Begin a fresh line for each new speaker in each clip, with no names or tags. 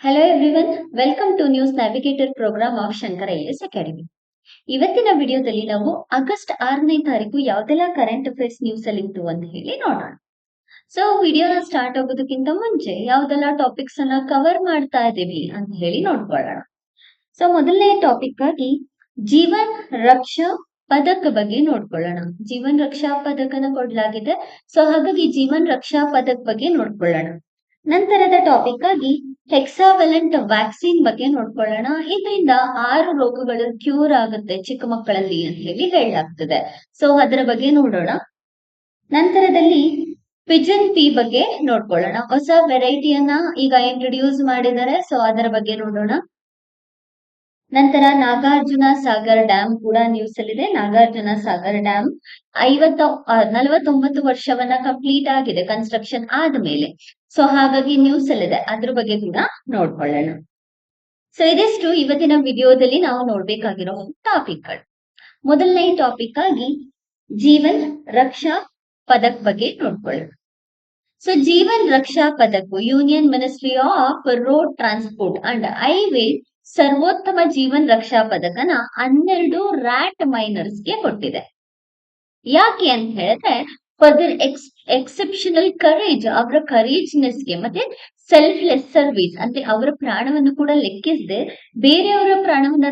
Hello everyone, welcome to news navigator programme of Shankar IAS academy. ಇವತ್ತಿನ ವಿಡಿಯೋದಲ್ಲಿ ನಾವು August 6ನೇ ತಾರೀಕು ಯಾವ್ದೆಲ್ಲ ಕರೆಂಟ್ ಅಫೇರ್ಸ್ ನ್ಯೂಸ್ ಅಲ್ಲಿ ಇತ್ತು ಅಂತ ಹೇಳಿ ನೋಡೋಣ. ಸೊ ವಿಡಿಯೋನ ಸ್ಟಾರ್ಟ್ ಆಗೋದಕ್ಕಿಂತ ಮುಂಚೆ ಯಾವ್ದೆಲ್ಲ ಟಾಪಿಕ್ಸ್ ಅನ್ನ ಕವರ್ ಮಾಡ್ತಾ ಇದೀವಿ ಅಂತ ಹೇಳಿ ನೋಡ್ಕೊಳ್ಳೋಣ. ಸೊ ಮೊದಲನೇ ಟಾಪಿಕ್ ಆಗಿ ಜೀವನ್ ರಕ್ಷಾ ಪದಕ ಬಗ್ಗೆ ನೋಡ್ಕೊಳ್ಳೋಣ. ಜೀವನ್ ರಕ್ಷಾ ಪದಕನ ಕೊಡ್ಲಾಗಿದೆ. ಸೊ ಹಾಗಾಗಿ ಜೀವನ್ ರಕ್ಷಾ ಪದಕ್ ಬಗ್ಗೆ ನೋಡ್ಕೊಳ್ಳೋಣ. ನಂತರದ ಟಾಪಿಕ್ ಆಗಿ ಹೆಕ್ಸಾವೆಲೆಂಟ್ ವ್ಯಾಕ್ಸಿನ್ ಬಗ್ಗೆ ನೋಡ್ಕೊಳ್ಳೋಣ. ಇದರಿಂದ 6 ರೋಗಗಳು ಕ್ಯೂರ್ ಆಗುತ್ತೆ ಚಿಕ್ಕ ಮಕ್ಕಳಲ್ಲಿ ಅಂತ ಹೇಳಿ ಹೇಳಲಾಗ್ತದೆ. ಸೊ ಅದರ ಬಗ್ಗೆ ನೋಡೋಣ. ನಂತರದಲ್ಲಿ ಪಿಜನ್ ಪಿ ಬಗ್ಗೆ ನೋಡ್ಕೊಳ್ಳೋಣ. ಹೊಸ ವೆರೈಟಿಯನ್ನ ಈಗ ಇಂಟ್ರೊಡ್ಯೂಸ್ ಮಾಡಿದ್ದಾರೆ. ಸೊ ಅದರ ಬಗ್ಗೆ ನೋಡೋಣ. ನಂತರ ನಾಗಾರ್ಜುನ ಸಾಗರ್ ಡ್ಯಾಮ್ ಕೂಡ ನ್ಯೂಸ್ ಅಲ್ಲಿದೆ. ನಾಗಾರ್ಜುನ ಸಾಗರ್ ಡ್ಯಾಮ್ 49 ವರ್ಷವನ್ನ ಕಂಪ್ಲೀಟ್ ಆಗಿದೆ ಕನ್ಸ್ಟ್ರಕ್ಷನ್ ಆದ್ಮೇಲೆ. ಸೊ ಹಾಗಾಗಿ ನ್ಯೂಸ್ ಅಲ್ಲಿದೆ, ಅದ್ರ ಬಗ್ಗೆ ಕೂಡ ನೋಡ್ಕೊಳ್ಳೋಣ. ಸೊ ಇದಿಷ್ಟು ಇವತ್ತಿನ ವಿಡಿಯೋದಲ್ಲಿ ನಾವು ನೋಡ್ಬೇಕಾಗಿರೋ ಟಾಪಿಕ್ಗಳು. ಮೊದಲನೇ ಟಾಪಿಕ್ ಆಗಿ ಜೀವನ್ ರಕ್ಷಾ ಪದಕ್ ಬಗ್ಗೆ ನೋಡ್ಕೊಳ್ಳೋಣ. So Jeevan Raksha Padak union ministry of road transport and highway Sarvottama Jeevan Raksha ಪದಕನ 12 rat ಮೈನರ್ಸ್ಗೆ ಕೊಟ್ಟಿದೆ. ಯಾಕೆ ಅಂತ ಹೇಳಿದ್ರೆ ಫಾರ್ ದರ್ ಎಕ್ಸೆಪ್ಷನಲ್ ಕರೇಜ್, ಅವರ ಕರೇಜ್ನೆಸ್ಗೆ ಮತ್ತೆ ಸೆಲ್ಫ್ಲೆಸ್ ಸರ್ವಿಸ್ ಅಂದ್ರೆ ಅವರ ಪ್ರಾಣವನ್ನು ಕೂಡ ಲೆಕ್ಕಿಸದೆ ಬೇರೆಯವರ ಪ್ರಾಣವನ್ನ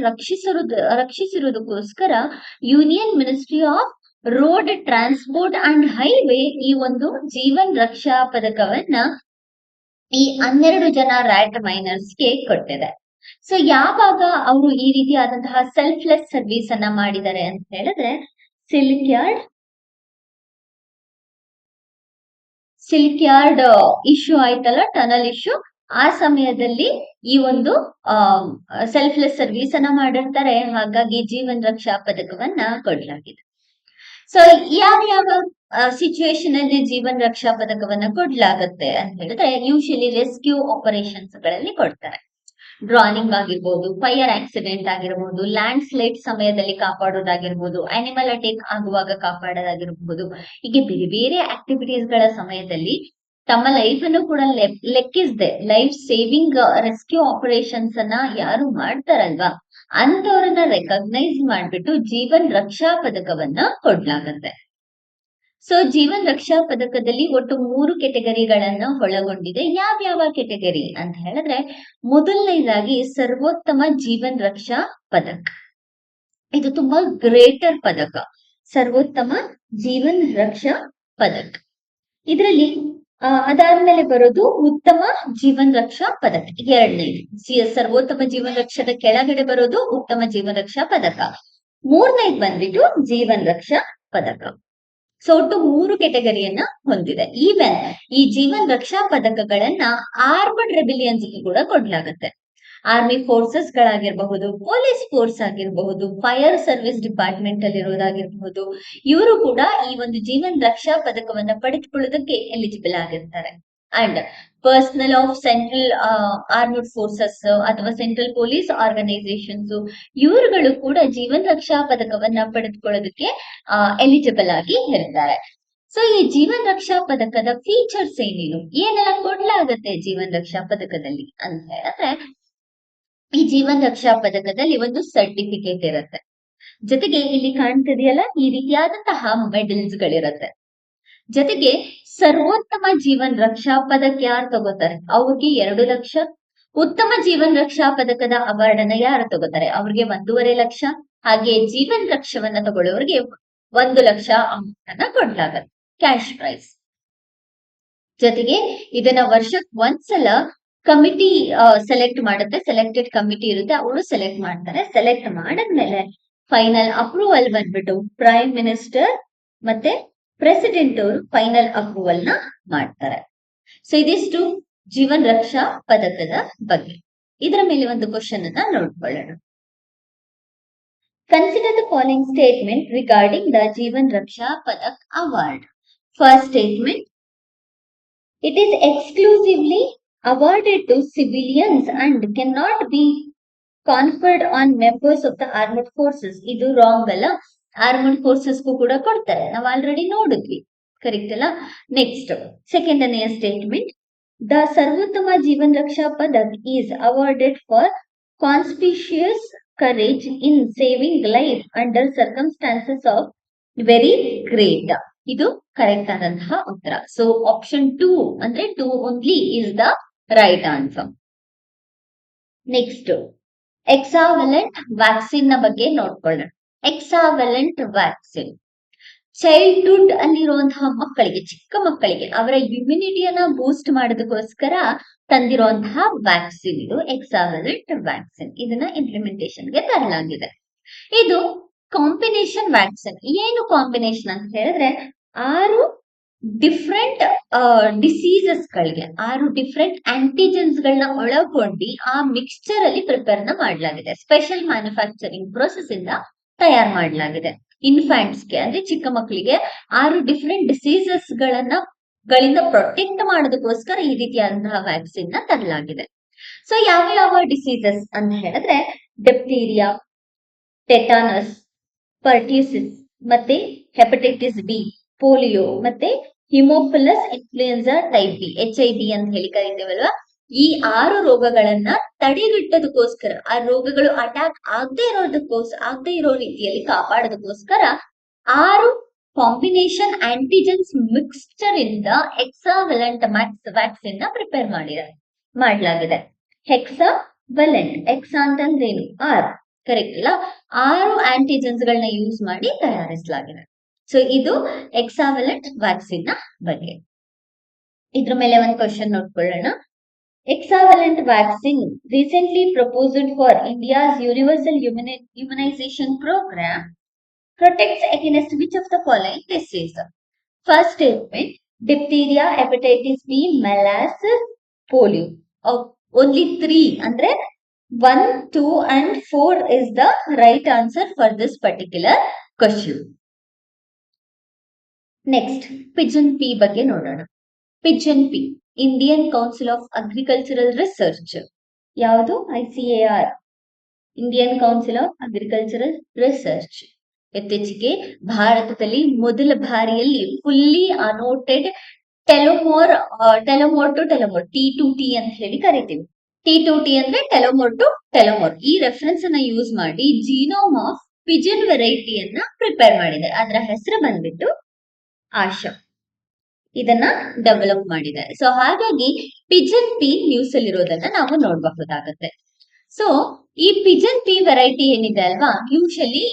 ರಕ್ಷಿಸಿರುವುದಕ್ಕೋಸ್ಕರ union ministry of road transport and highway ಈ ಒಂದು ಜೀವನ್ ರಕ್ಷಾ ಪದಕವನ್ನ ಈ 12 ಜನ ರ್ಯಾಟ್ ಮೈನರ್ಸ್ಗೆ ಕೊಟ್ಟಿದೆ. ಸೊ ಯಾವಾಗ ಅವರು ಈ ರೀತಿಯಾದಂತಹ ಸೆಲ್ಫ್ಲೆಸ್ ಸರ್ವಿಸ್ ಅನ್ನ ಮಾಡಿದ್ದಾರೆ ಅಂತ ಹೇಳಿದ್ರೆ ಸಿಲ್ಕ್ ಯಾರ್ಡ್ ಇಶ್ಯೂ ಆಯ್ತಲ್ಲ, ಟನಲ್ ಇಶ್ಯೂ, ಆ ಸಮಯದಲ್ಲಿ ಈ ಒಂದು ಸೆಲ್ಫ್ಲೆಸ್ ಸರ್ವಿಸ್ ಅನ್ನ ಮಾಡಿರ್ತಾರೆ. ಹಾಗಾಗಿ ಜೀವನ್ ರಕ್ಷಾ ಪದಕವನ್ನ ಕೊಡಲಾಗಿದೆ. ಸೊ ಯಾವ ಸಿಚುವೇಶನ್ ಅಲ್ಲಿ ಜೀವನ್ ರಕ್ಷಾ ಪದಕವನ್ನ ಕೊಡ್ಲಾಗತ್ತೆ ಅಂತ ಹೇಳಿದ್ರೆ ಯೂಶಲಿ ರೆಸ್ಕ್ಯೂ ಆಪರೇಷನ್ಸ್ ಗಳಲ್ಲಿ ಕೊಡ್ತಾರೆ. ಡ್ರಾನಿಂಗ್ ಆಗಿರ್ಬೋದು, ಫೈರ್ ಆಕ್ಸಿಡೆಂಟ್ ಆಗಿರ್ಬೋದು, ಲ್ಯಾಂಡ್ ಸ್ಲೈಡ್ ಸಮಯದಲ್ಲಿ ಕಾಪಾಡೋದಾಗಿರ್ಬೋದು, ಅನಿಮಲ್ ಅಟ್ಯಾಕ್ ಆಗುವಾಗ ಕಾಪಾಡೋದಾಗಿರ್ಬೋದು, ಹೀಗೆ ಬೇರೆ ಬೇರೆ ಆಕ್ಟಿವಿಟೀಸ್ ಗಳ ಸಮಯದಲ್ಲಿ ತಮ್ಮ ಲೈಫ್ ಅನ್ನು ಕೂಡ ಲೆಕ್ಕಿಸದೆ ಲೈಫ್ ಸೇವಿಂಗ್ ರೆಸ್ಕ್ಯೂ ಆಪರೇಷನ್ಸ್ ಅನ್ನ ಯಾರು ಮಾಡ್ತಾರಲ್ವಾ ಅಂತವ್ರನ್ನ ರೆಕಗ್ನೈಸ್ ಮಾಡ್ಬಿಟ್ಟು ಜೀವನ್ ರಕ್ಷಾ ಪದಕವನ್ನ ಕೊಡ್ಲಾಗತ್ತೆ. ಸೊ ಜೀವನ್ ರಕ್ಷಾ ಪದಕದಲ್ಲಿ ಒಟ್ಟು 3 ಕೆಟಗರಿಗಳನ್ನ ಒಳಗೊಂಡಿದೆ. ಯಾವ ಕೆಟಗರಿ ಅಂತ ಹೇಳಿದ್ರೆ ಮೊದಲನೇದಾಗಿ ಸರ್ವೋತ್ತಮ ಜೀವನ್ ರಕ್ಷಾ ಪದಕ್. ಇದು ತುಂಬಾ ಗ್ರೇಟರ್ ಪದಕ, ಸರ್ವೋತ್ತಮ ಜೀವನ್ ರಕ್ಷಾ ಪದಕ್. ಇದರಲ್ಲಿ ಅದಾದ್ಮೇಲೆ ಬರೋದು ಉತ್ತಮ ಜೀವನ್ ರಕ್ಷಾ ಪದಕ, ಎರಡನೇದು. ಸರ್ವೋತ್ತಮ ಜೀವನ್ ರಕ್ಷದ ಕೆಳಗಡೆ ಬರೋದು ಉತ್ತಮ ಜೀವನ್ ರಕ್ಷಾ ಪದಕ. ಮೂರನೇದು ಬಂದ್ಬಿಟ್ಟು ಜೀವನ್ ರಕ್ಷಾ ಪದಕ. ಸೊ ಒಟ್ಟು 3 ಕೆಟಗರಿಯನ್ನ ಹೊಂದಿದೆ. ಈವನ್ ಈ ಜೀವನ್ ರಕ್ಷಾ ಪದಕಗಳನ್ನ ಆರ್ಮಡ್ ರೆಬಿಲಿಯನ್ಸ್ ಕೂಡ ಕೊಡ್ಲಾಗತ್ತೆ. ಆರ್ಮಿ ಫೋರ್ಸಸ್ ಗಳಾಗಿರಬಹುದು, ಪೊಲೀಸ್ ಫೋರ್ಸ್ ಆಗಿರಬಹುದು, ಫೈರ್ ಸರ್ವಿಸ್ ಡಿಪಾರ್ಟ್ಮೆಂಟ್ ಅಲ್ಲಿ ಇರೋದಾಗಿರಬಹುದು, ಇವರು ಕೂಡ ಈ ಒಂದು ಜೀವನ್ ರಕ್ಷಾ ಪದಕವನ್ನ ಪಡೆದುಕೊಳ್ಳೋದಕ್ಕೆ ಎಲಿಜಿಬಲ್ ಆಗಿರ್ತಾರೆ. And personal of central armed forces ಅಥವಾ ಸೆಂಟ್ರಲ್ ಪೊಲೀಸ್ ಆರ್ಗನೈಸೇಷನ್ಸ್ ಇವರುಗಳು ಕೂಡ ಜೀವನ್ ರಕ್ಷಾ ಪದಕವನ್ನ ಪಡೆದುಕೊಳ್ಳೋದಕ್ಕೆ ಎಲಿಜಿಬಲ್ ಆಗಿ ಇರ್ತಾರೆ. ಸೊ ಈ ಜೀವನ್ ರಕ್ಷಾ ಪದಕದ ಫೀಚರ್ಸ್ ಏನೆಲ್ಲ ಕೊಡ್ಲಾಗತ್ತೆ ಜೀವನ್ ರಕ್ಷಾ ಪದಕದಲ್ಲಿ ಅಂತ ಹೇಳಿದ್ರೆ ಈ ಜೀವನ್ ರಕ್ಷಾ ಪದಕದಲ್ಲಿ ಒಂದು ಸರ್ಟಿಫಿಕೇಟ್ ಇರುತ್ತೆ. ಜೊತೆಗೆ ಇಲ್ಲಿ ಕಾಣ್ತಿದೆಯಲ್ಲ ಈ ರೀತಿಯಾದಂತಹ ಮೆಡಲ್ಸ್ ಗಳಿರುತ್ತೆ. ಜೊತೆಗೆ ಸರ್ವೋತ್ತಮ ಜೀವನ್ ರಕ್ಷಾ ಪದಕ ಯಾರು ತಗೋತಾರೆ ಅವ್ರಿಗೆ 2 ಲಕ್ಷ, ಉತ್ತಮ ಜೀವನ್ ರಕ್ಷಾ ಪದಕದ ಅವಾರ್ಡ್ ಅನ್ನ ಯಾರು ತಗೋತಾರೆ ಅವ್ರಿಗೆ 1.5 ಲಕ್ಷ, ಹಾಗೆ ಜೀವನ್ ರಕ್ಷವನ್ನ ತಗೊಳ್ಳೋರಿಗೆ 1 ಲಕ್ಷ ಅಮೌಂಟ್ ಅನ್ನ ಕೊಡ್ಲಾಗತ್ತೆ, ಕ್ಯಾಶ್ ಪ್ರೈಸ್. ಜೊತೆಗೆ ಇದನ್ನ ವರ್ಷಕ್ಕೆ ಒಂದ್ಸಲ ಕಮಿಟಿ ಸೆಲೆಕ್ಟ್ ಮಾಡುತ್ತೆ. ಸೆಲೆಕ್ಟೆಡ್ ಕಮಿಟಿ ಇರುತ್ತೆ, ಅವರು ಸೆಲೆಕ್ಟ್ ಮಾಡ್ತಾರೆ. ಸೆಲೆಕ್ಟ್ ಮಾಡಿದ್ಮೇಲೆ ಫೈನಲ್ ಅಪ್ರೂವಲ್ ಬಂದ್ಬಿಟ್ಟು ಪ್ರೈಮ್ ಮಿನಿಸ್ಟರ್ ಮತ್ತೆ ಪ್ರೆಸಿಡೆಂಟ್ ಅವರು ಫೈನಲ್ ಅಪ್ರೂವಲ್ ನ ಮಾಡ್ತಾರೆ. ಸೊ ಇದಿಷ್ಟು ಜೀವನ್ ರಕ್ಷಾ ಪದಕದ ಬಗ್ಗೆ. ಇದರ ಮೇಲೆ ಒಂದು ಕ್ವಶನ್ ಅನ್ನ ನೋಡ್ಕೊಳ್ಳೋಣ. Consider the following statement regarding the Jeevan Raksha Padak award. First statement, it is exclusively awarded to civilians and cannot be conferred on members of the armed forces. ಇದು ರಾಂಗ್ ಅಲ್ಲ, ಆರ್ಮಡ್ ಫೋರ್ಸಸ್ಗೂ ಕೂಡ ಕೊಡ್ತಾರೆ, ನಾವು ಆಲ್ರೆಡಿ ನೋಡಿದ್ವಿ, ಕರೆಕ್ಟ್ ಅಲ್ಲ. ನೆಕ್ಸ್ಟ್ ಸೆಕೆಂಡನೆಯ statement, The Sarvottama Jeevan Raksha Padak is awarded for conspicuous courage in saving life under circumstances of very great. ಇದು ಕರೆಕ್ಟ್ ಆದಂತಹ ಉತ್ತರ. ಸೊ ಆಪ್ಷನ್ 2 ಅಂದ್ರೆ 2 only is the right answer. Next, hexavalent vaccine ನ ಬಗ್ಗೆ ನೋಡ್ಕೊಳ್ಳೋಣ. ಎಕ್ಸಾವೆಲೆಂಟ್ vaccine childhood ಅಲ್ಲಿರುವಂತಹ ಮಕ್ಕಳಿಗೆ, ಚಿಕ್ಕ ಮಕ್ಕಳಿಗೆ ಅವರ ಇಮ್ಯುನಿಟಿಯನ್ನ ಬೂಸ್ಟ್ ಮಾಡೋದಕ್ಕೋಸ್ಕರ ತಂದಿರುವಂತಹ ವ್ಯಾಕ್ಸಿನ್ ಇದು ಎಕ್ಸಾವೆಲೆಂಟ್ ವ್ಯಾಕ್ಸಿನ್. ಇದನ್ನ ಇಂಪ್ಲಿಮೆಂಟೇಷನ್ ಗೆ ತರಲಾಗಿದೆ. ಇದು ಕಾಂಬಿನೇಷನ್ ವ್ಯಾಕ್ಸಿನ್. ಏನು ಕಾಂಬಿನೇಷನ್ ಅಂತ ಹೇಳಿದ್ರೆ 6 ಡಿಫ್ರೆಂಟ್ ಡಿಸೀಸಸ್ ಗಳಿಗೆ 6 ಡಿಫ್ರೆಂಟ್ ಆಂಟಿಜೆನ್ಸ್ ಗಳನ್ನ ಒಳಗೊಂಡು ಆ ಮಿಕ್ಸ್ಚರ್ ಅಲ್ಲಿ ಪ್ರಿಪೇರ್ ನ ಮಾಡಲಾಗಿದೆ. ಸ್ಪೆಷಲ್ ಮ್ಯಾನುಫ್ಯಾಕ್ಚರಿಂಗ್ ಪ್ರೋಸೆಸ್ ಇಂದ ತಯಾರು ಮಾಡಲಾಗಿದೆ. ಇನ್ಫ್ಯಾಂಟ್ಸ್ಗೆ ಅಂದ್ರೆ ಚಿಕ್ಕ ಮಕ್ಕಳಿಗೆ 6 ಡಿಫ್ರೆಂಟ್ ಡಿಸೀಸಸ್ ಗಳಿಂದ ಪ್ರೊಟೆಕ್ಟ್ ಮಾಡೋದಕ್ಕೋಸ್ಕರ ಈ ರೀತಿಯಾದಂತಹ ವ್ಯಾಕ್ಸಿನ್ ನ ತರಲಾಗಿದೆ. ಸೊ ಯಾವ ಯಾವ ಡಿಸೀಸಸ್ ಅಂತ ಹೇಳಿದ್ರೆ ಡಿಪ್ತೀರಿಯಾ, ಟೆಟಾನಸ್, ಪರ್ಟ್ಯೂಸಿಸ್, ಮತ್ತೆ ಹೆಪಟೈಟಿಸ್ ಬಿ, ಪೋಲಿಯೋ, ಮತ್ತೆ Haemophilus influenza type B, HIV ಅಂತ ಹೇಳಿ ಕರಿತೇವಲ್ವಾ. ಈ 6 ರೋಗಗಳನ್ನ ತಡೆಗಟ್ಟೋದಕ್ಕೋಸ್ಕರ, ಆ ರೋಗಗಳು ಅಟ್ಯಾಕ್ ಆಗದೆ ಇರೋ ರೀತಿಯಲ್ಲಿ ಕಾಪಾಡೋದಕ್ಕೋಸ್ಕರ 6 ಕಾಂಬಿನೇಷನ್ ಆಂಟಿಜೆನ್ಸ್ ಮಿಕ್ಸ್ಚರ್ ಇಂದ ಎಕ್ಸಾವೆಲೆಂಟ್ ವ್ಯಾಕ್ಸಿನ್ ನ ಪ್ರಿಪೇರ್ ಮಾಡಲಾಗಿದೆ. ಹೆಕ್ಸಾವೆಲೆಂಟ್, ಎಕ್ಸಾ ಅಂತಂದ್ರೇನು? 6, ಕರೆಕ್ಟ್ ಅಲ್ಲ? 6 ಆಂಟಿಜೆನ್ಸ್ ಗಳನ್ನ ಯೂಸ್ ಮಾಡಿ ತಯಾರಿಸಲಾಗಿದೆ. ಸೊ ಇದು ಎಕ್ಸಾವೆಲೆಂಟ್ ವ್ಯಾಕ್ಸಿನ್ ನ ಬಗ್ಗೆ. ಇದ್ರ ಮೇಲೆ ಒಂದು ಕ್ವಶನ್ ನೋಡ್ಕೊಳ್ಳೋಣ. Hexavalent vaccine recently proposed for India's universal immunization program protects against which of the following disease? First statement, diphtheria, hepatitis B, malaise, polio. Only 3 andre 1, 2 and 4 is the right answer for this particular question. Next, pigeon pea ಬಗ್ಗೆ ನೋಡೋಣ. pigeon pea, Indian council of agricultural research. ಯಾವುದು? ICAR, Indian council of agricultural research. ಇತ್ತೀಚೆಗೆ ಭಾರತದಲ್ಲಿ ಮೊದಲ ಬಾರಿಯಲ್ಲಿ fully ಅನೋಟೆಡ್ ಟೆಲೋಮೋರ್ to ಟೆಲೋಮೋರ್ T2T ಅಂತ ಹೇಳಿ ಕರಿತೀವಿ. T2T ಅಂದ್ರೆ ಟೆಲೋಮೋರ್ ಟು ಟೆಲೋಮೋರ್. ಈ ರೆಫರೆನ್ಸ್ ಅನ್ನ ಯೂಸ್ ಮಾಡಿ ಜೀನೋಮ್ ಆಫ್ ಪಿಜನ್ ವೆರೈಟಿಯನ್ನ ಪ್ರಿಪೇರ್ ಮಾಡಿದೆ. ಅದರ ಹೆಸರು ಬಂದ್ಬಿಟ್ಟು ಆಶಾ. ಇದನ್ನ ಡೆವಲಪ್ ಮಾಡಿದ್ದಾರೆ. ಸೊ ಹಾಗಾಗಿ ಪಿಜನ್ ಪಿ ನ್ಯೂಸ್ ಅಲ್ಲಿ ಇರೋದನ್ನ ನಾವು ನೋಡಬಹುದಾಗತ್ತೆ. ಸೊ ಈ ಪಿಜನ್ ಪಿ ವೆರೈಟಿ ಏನಿದೆ ಅಲ್ವಾ, ಯೂಶಲಿ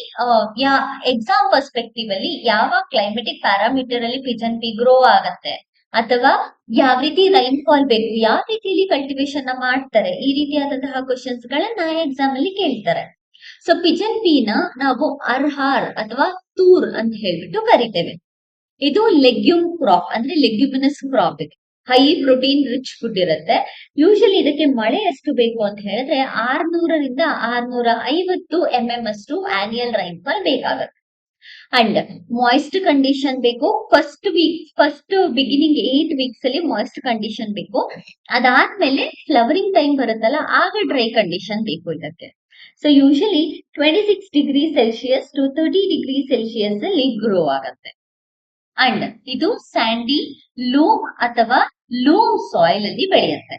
ಎಕ್ಸಾಮ್ ಪರ್ಸ್ಪೆಕ್ಟಿವ್ ಅಲ್ಲಿ ಯಾವ ಕ್ಲೈಮೆಟಿಕ್ ಪ್ಯಾರಾಮೀಟರ್ ಅಲ್ಲಿ ಪಿಜನ್ ಪಿ ಗ್ರೋ ಆಗತ್ತೆ, ಅಥವಾ ಯಾವ ರೀತಿ ರೈನ್ ಫಾಲ್ ಬೇಕು, ಯಾವ ರೀತಿಯಲ್ಲಿ ಕಲ್ಟಿವೇಶನ್ ನ ಮಾಡ್ತಾರೆ, ಈ ರೀತಿಯಾದಂತಹ ಕ್ವಶನ್ಸ್ ಗಳನ್ನ ಎಕ್ಸಾಮ್ ಅಲ್ಲಿ ಕೇಳ್ತಾರೆ. ಸೊ ಪಿಜನ್ ಪಿ ನ ನಾವು ಅರ್ಹಾರ್ ಅಥವಾ ತೂರ್ ಅಂತ ಹೇಳ್ಬಿಟ್ಟು ಕರಿತೇವೆ. ಇದು ಲೆಗ್ಯೂಮ್ ಕ್ರಾಪ್, ಅಂದ್ರೆ ಲೆಗ್ಯೂಮಿನಸ್ ಕ್ರಾಪ್. ಇದೆ ಹೈ ಪ್ರೋಟೀನ್ ರಿಚ್ ಫುಡ್ ಇರುತ್ತೆ. ಯೂಶಲಿ ಇದಕ್ಕೆ ಮಳೆ ಎಷ್ಟು ಬೇಕು ಅಂತ ಹೇಳಿದ್ರೆ 600 ರಿಂದ 650 mm ಅಷ್ಟು ಆನ್ಯುಯಲ್ ರೈನ್ಫಾಲ್ ಬೇಕಾಗುತ್ತೆ. ಅಂಡ್ ಮಾಯಿಸ್ಟ್ ಕಂಡೀಷನ್ ಬೇಕು. ಫಸ್ಟ್ ಬಿಗಿನಿಂಗ್ 8 ವೀಕ್ಸ್ ಅಲ್ಲಿ ಮಾಯಿಸ್ಟ್ ಕಂಡೀಷನ್ ಬೇಕು. ಅದಾದ್ಮೇಲೆ ಫ್ಲವರಿಂಗ್ ಟೈಮ್ ಬರುತ್ತಲ್ಲ, ಆಗ ಡ್ರೈ ಕಂಡೀಷನ್ ಬೇಕು ಇದಕ್ಕೆ. So usually 26 degree Celsius to 30 degree Celsius ಅಲ್ಲಿ ಗ್ರೋ ಆಗತ್ತೆ. ಅಂಡ್ ಇದು ಸ್ಯಾಂಡಿ ಲೂಮ್ ಅಥವಾ ಲೂಮ್ ಸಾಯಿಲ್ ಅಲ್ಲಿ ಬೆಳೆಯುತ್ತೆ.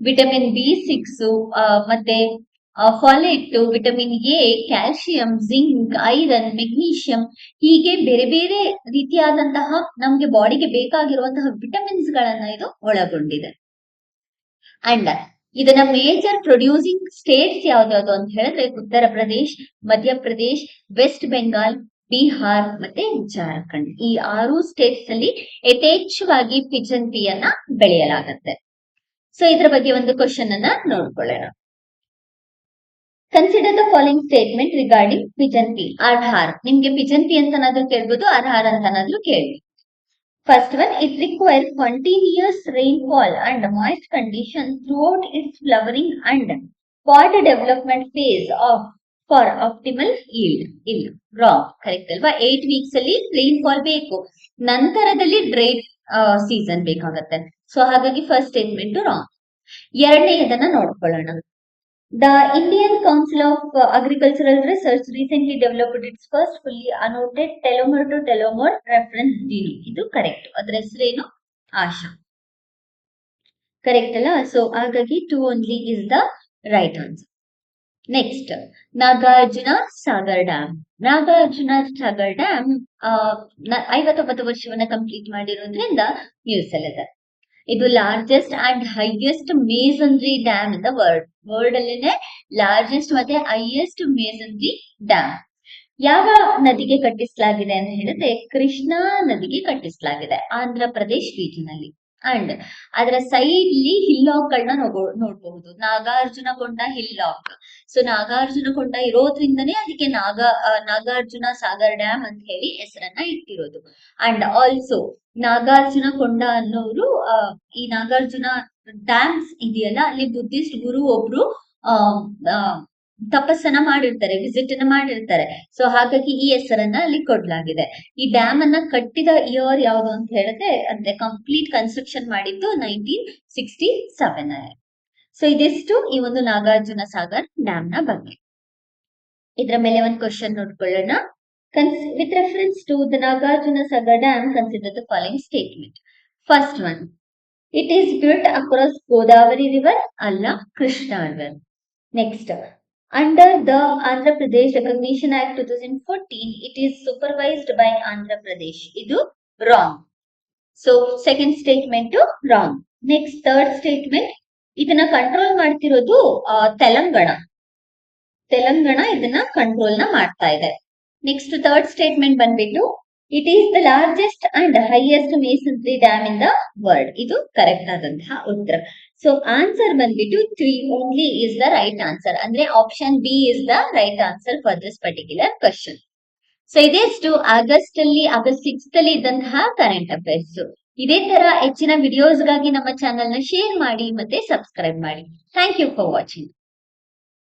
ವಿಟಮಿನ್ B6 ಮತ್ತೆ folate, vitamin A, calcium, zinc, iron, magnesium, ಹೀಗೆ ಬೇರೆ ಬೇರೆ ರೀತಿಯಾದಂತಹ ನಮ್ಗೆ ಬಾಡಿಗೆ ಬೇಕಾಗಿರುವಂತಹ ವಿಟಮಿನ್ಸ್ ಗಳನ್ನ ಇದು ಒಳಗೊಂಡಿದೆ. ಅಂಡ್ ಇದನ್ನ ಮೇಜರ್ ಪ್ರೊಡ್ಯೂಸಿಂಗ್ ಸ್ಟೇಟ್ಸ್ ಯಾವ್ದಾವ್ದು ಅಂತ ಹೇಳಿದ್ರೆ ಉತ್ತರ ಪ್ರದೇಶ್, ಮಧ್ಯಪ್ರದೇಶ್, ವೆಸ್ಟ್ ಬೆಂಗಾಲ್, ಬಿಹಾರ್ ಮತ್ತೆ ಜಾರ್ಖಂಡ್. ಈ 6 ಸ್ಟೇಟ್ಸ್ ಅಲ್ಲಿ ಯಥೇಚ್ಛವಾಗಿ ಪಿಜನ್ ಪಿ ಅನ್ನ ಬೆಳೆಯಲಾಗುತ್ತೆ. ಸೊ ಇದ್ರ ಬಗ್ಗೆ ಒಂದು ಕ್ವಶನ್ ಅನ್ನ ನೋಡ್ಕೊಳ್ಳೋಣ. Consider the following statement regarding pigeon pea. Arhar, ನಿಮ್ಗೆ ಪಿಜನ್ ಪಿ ಅಂತನಾದ್ರೂ ಕೇಳ್ಬೋದು, ಅರ್ಹಾರ್ ಅಂತನಾದ್ರೂ ಕೇಳಿ. First one, it requires continuous rainfall and moist conditions throughout its flowering and pod development phase for optimal yield. ಇಲ್ಲ, ರಾಂಗ್. ಕರೆಕ್ಟ್ ಅಲ್ವಾ? 8 weeks ಅಲ್ಲಿ rainfall ಬೇಕು, ನಂತರದಲ್ಲಿ dry season ಬೇಕಾಗತ್ತೆ. So ಹಾಗಾಗಿ ಫಸ್ಟ್ ಸ್ಟೇಟ್ಮೆಂಟ್ ರಾಂಗ್. ಎರಡನೆಯದನ್ನ ನೋಡ್ಕೊಳ್ಳೋಣ. The Indian Council of Agricultural Research recently developed its first fully annotated telomere to telomere reference genome. ಇದು correct. ಅದರ ಹೆಸರೇನು? ಆಶಾ. ಕರೆಕ್ಟ್ ಅಲ್ಲ? ಸೊ ಹಾಗಾಗಿ 2 only is the right answer. Next, Nagarjuna Sagar dam. Nagarjuna Sagar dam 59 ವರ್ಷವನ್ನ complete ಮಾಡಿರೋದ್ರಿಂದ news ಅಲ್ಲಿದೆ. ಇದು largest and highest masonry dam in the world. World ಅಲ್ಲೇನೆ ಲಾರ್ಜೆಸ್ಟ್ ಮತ್ತೆ ಹೈಯೆಸ್ಟ್ ಮೇಸನ್ರಿ ಡ್ಯಾಮ್. ಯಾವ ನದಿಗೆ ಕಟ್ಟಿಸಲಾಗಿದೆ ಅಂತ ಹೇಳಿದ್ರೆ ಕೃಷ್ಣಾ ನದಿಗೆ ಕಟ್ಟಿಸಲಾಗಿದೆ, ಆಂಧ್ರ ಪ್ರದೇಶ್ ರೀಜನ್ ಅಲ್ಲಿ. ಅಂಡ್ ಅದರ ಸೈಡ್ ಲಿ ಹಿಲ್ಲಾಕ್ ಗಳನ್ನ ನೋಡಬಹುದು, ನಾಗಾರ್ಜುನಕೊಂಡ ಹಿಲ್ಲಾಕ್. ಸೊ ನಾಗಾರ್ಜುನಕೊಂಡ ಇರೋದ್ರಿಂದನೇ ಅದಕ್ಕೆ ನಾಗಾರ್ಜುನ ಸಾಗರ್ ಡ್ಯಾಮ್ ಅಂತ ಹೇಳಿ ಹೆಸರನ್ನ ಇಟ್ಟಿರೋದು. ಅಂಡ್ ಆಲ್ಸೋ ನಾಗಾರ್ಜುನಕೊಂಡ ಅನ್ನೋರು ಈ ನಾಗಾರ್ಜುನ ಡ್ಯಾಮ್ಸ್ ಇದೆಯಲ್ಲ, ಅಲ್ಲಿ ಬುದ್ಧಿಸ್ಟ್ ಗುರು ಒಬ್ರು ತಪಸ್ಸನ್ನ ಮಾಡಿರ್ತಾರೆ, ವಿಸಿಟ್ ಅನ್ನ ಮಾಡಿರ್ತಾರೆ. ಸೊ ಹಾಗಾಗಿ ಈ ಹೆಸರನ್ನ ಅಲ್ಲಿ ಕೊಡ್ಲಾಗಿದೆ. ಈ ಡ್ಯಾಮ್ ಅನ್ನ ಕಟ್ಟಿದ ಇಯರ್ ಯಾವುದು ಅಂತ ಹೇಳಿದ್ರೆ, ಅಂದ್ರೆ ಕಂಪ್ಲೀಟ್ ಕನ್ಸ್ಟ್ರಕ್ಷನ್ ಮಾಡಿದ್ದು 1967 ಅಲ್ಲಿ. ಸೊ ಇದಿಷ್ಟು ಈ ಒಂದು ನಾಗಾರ್ಜುನ ಸಾಗರ್ ಡ್ಯಾಮ್ ನ ಬಗ್ಗೆ. ಇದರ ಮೇಲೆ ಒಂದು ಕ್ವಶನ್ ನೋಡ್ಕೊಳ್ಳೋಣ. With reference to the Nagarjuna Sagar dam, consider the following statement. First one, it is built across Godavari river, ಅಲ್ಲ Krishna river. Next, under the Andhra Pradesh Recognition Act 2014, it is supervised by Andhra Pradesh. Idu wrong. So second statement wrong. Next, third statement, ಇದನ್ನ control ಮಾಡ್ತಿರೋದು ತೆಲಂಗಾಣ ಇದನ್ನ control ನ ಮಾಡ್ತಾ ಇದೆ. Next third statement ಬಂದ್ಬಿಟ್ಟು it is the largest and highest masonry dam in the world. ಇದು correct ಆದಂತಹ ಉತ್ತರ. ಸೊ ಆನ್ಸರ್ ಬಂದ್ಬಿಟ್ಟು 3 only is the right answer. ಅಂದ್ರೆ option B is the right answer for this particular question. So ಇದೇಷ್ಟು August 6 ಅಲ್ಲಿ ಇದ್ದಂತಹ current affairs. ಇದೇ ತರ ಹೆಚ್ಚಿನ ವಿಡಿಯೋಸ್ಗಾಗಿ ನಮ್ಮ ಚಾನೆಲ್ ನ ಶೇರ್ ಮಾಡಿ ಮತ್ತೆ ಸಬ್ಸ್ಕ್ರೈಬ್ ಮಾಡಿ. Thank you for watching.